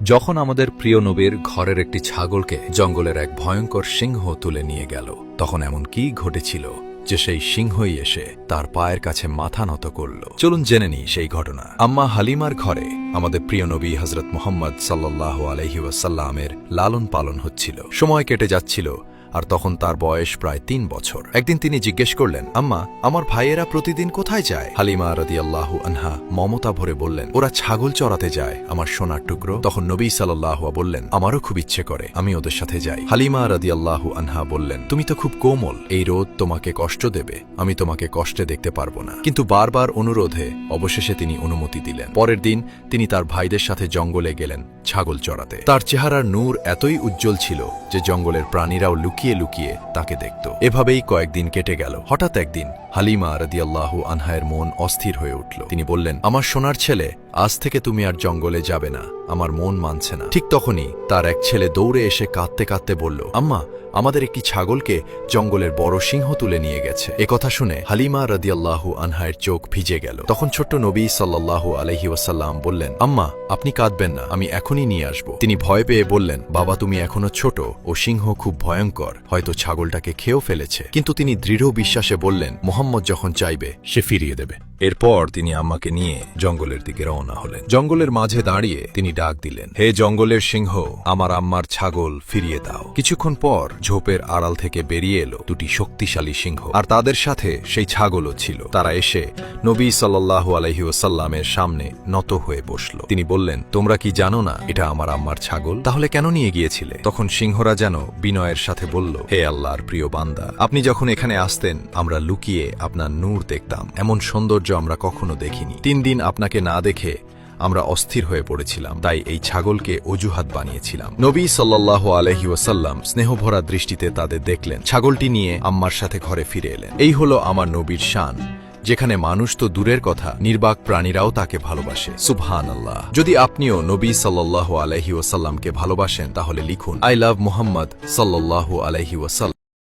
যখন আমাদের প্রিয় নবীর ঘরের একটি ছাগলকে জঙ্গলের এক ভয়ঙ্কর সিংহ তুলে নিয়ে গেল, তখন এমন কি ঘটেছিল যে সেই সিংহই এসে তার পায়ের কাছে মাথা নত করল। চলুন জেনে নিই সেই ঘটনা। আম্মা হালিমার ঘরে আমাদের প্রিয় নবী হযরত মুহাম্মদ সাল্লাল্লাহু আলাইহি ওয়াসাল্লামের লালন পালন হচ্ছিল। সময় কেটে যাচ্ছিল, আর তখন তার বয়স প্রায় ৩ বছর। একদিন তিনি জিজ্ঞেস করলেন, আম্মা, আমার ভাইয়েরা প্রতিদিন কোথায় যায়? হালিমা রাদিয়াল্লাহু আনহা মমতা ভরে বললেন, ওরা ছাগল চড়াতে যায় আমার সোনার টুকরো। তখন নবী সাল্লাল্লাহু বললেন, আমারও খুব ইচ্ছে করে আমি ওদের সাথে যাই। হালিমা রাদিয়াল্লাহু আনহা বললেন, তুমি তো খুব কোমল, এই রোদ তোমাকে কষ্ট দেবে, আমি তোমাকে কষ্টে দেখতে পারবো না। কিন্তু বারবার অনুরোধে অবশেষে তিনি অনুমতি দিলেন। পরের দিন তিনি তার ভাইদের সাথে জঙ্গলে গেলেন ছাগল চড়াতে। তার চেহারার নূর এতই উজ্জ্বল ছিল যে জঙ্গলের প্রাণীরাও লুকিয়ে লুকিয়ে তাকে দেখত। এভাবেই কয়েকদিন কেটে গেল। হঠাৎ একদিন হালিমা রাদিয়াল্লাহু আনহায়ের মন অস্থির হয়ে উঠল। তিনি বললেন, আমার সোনার ছেলে, আজ থেকে তুমি আর জঙ্গলে যাবে না, আমার মন মানছে না। ঠিক তখনই তার এক ছেলে দৌড়ে এসে কাঁদতে কাঁদতে বলল, আম্মা, আমাদের একটি ছাগলকে জঙ্গলের বড় সিংহ তুলে নিয়ে গেছে। একথা শুনে হালিমা রাদিয়াল্লাহু আনহায়ের চোখ ভিজে গেল। তখন ছোট্ট নবী সাল্লাল্লাহু আলাইহি ওয়াসাল্লাম বললেন, আম্মা, আপনি কাঁদবেন না, আমি এখনই নিয়ে আসব। তিনি ভয় পেয়ে বললেন, বাবা, তুমি এখনো ছোট ও সিংহ খুব ভয়ঙ্কর, হয়তো ছাগলটাকে খেয়েও ফেলেছে। কিন্তু তিনি দৃঢ় বিশ্বাসে বললেন, মুহাম্মদ যখন চাইবে সে ফিরিয়ে দেবে। এরপর তিনি আম্মাকে নিয়ে জঙ্গলের দিকে রওনা হলেন। জঙ্গলের মাঝে দাঁড়িয়ে তিনি ডাক দিলেন, হে জঙ্গলের সিংহ, আমার আম্মার ছাগল ফিরিয়ে দাও। কিছুক্ষণ পর ঝোপের আড়াল থেকে বেরিয়ে এলো দুটি শক্তিশালী সিংহ, আর তাদের সাথে সেই ছাগলও ছিল। তারা এসে নবী সাল্লাল্লাহু আলাইহি ওয়াসাল্লামের সামনে নত হয়ে বসল। তিনি বললেন, তোমরা কি জানো না এটা আমার আম্মার ছাগল? তাহলে কেন নিয়ে গিয়েছিলে? তখন সিংহরা যেন বিনয়ের সাথে বলল, হে আল্লাহর প্রিয় বান্দা, আপনি যখন এখানে আসতেন আমরা লুকিয়ে আপনার নূর দেখতাম। এমন সৌন্দর্য আমরা কখনো দেখিনি। ৩ দিন আপনাকে না দেখে আমরা অস্থির হয়ে পড়েছিলাম, তাই এই ছাগলকে অজুহাত বানিয়েছিলাম। নবী সাল্লাল্লাহু আলাইহি ওয়াসাল্লাম স্নেহভরা দৃষ্টিতে তাদের দেখলেন। ছাগলটি নিয়ে আম্মার সাথে ঘরে ফিরে এলেন। এই হলো আমার নবীর শান, যেখানে মানুষ তো দূরের কথা, নির্বাক প্রাণীরাও তাকে ভালোবাসে। সুবহানাল্লাহ। যদি আপনিও নবী সাল্লাল্লাহু আলাইহি ওয়াসাল্লামকে ভালোবাসেন তাহলে লিখুন, আই লাভ মুহাম্মদ সাল্লাল্লাহু আলাইহি ওয়াসাল্লাম।